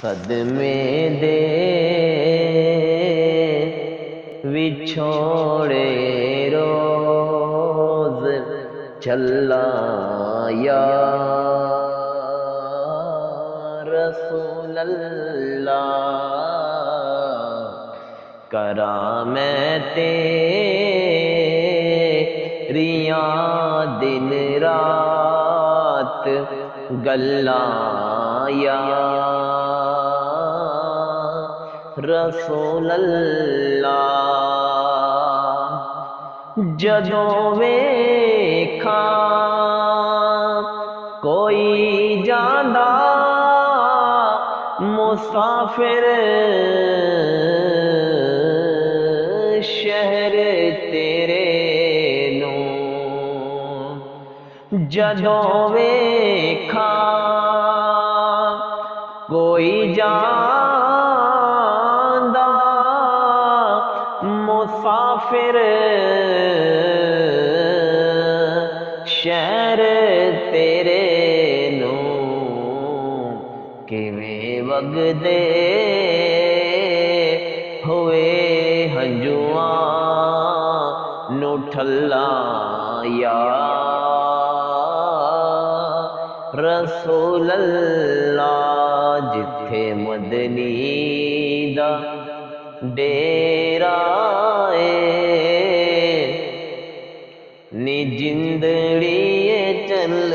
صدمے دے وچھوڑے روز چلا یا رسول اللہ، کراں میں تیریاں دن رات گلاں یا رسول اللہ، جدوں ویکھاں کوئی جاندا مسافر شہر تیرے نوں، جدوں ویکھاں کوئی جاندا مسافر شہر تیرے نوں، کیویں وگدے ہوئے ہنجواں نو ٹھلاں یا رسول اللہ، جتھے مدنی دا ڈیرا اے نی جندڑی چل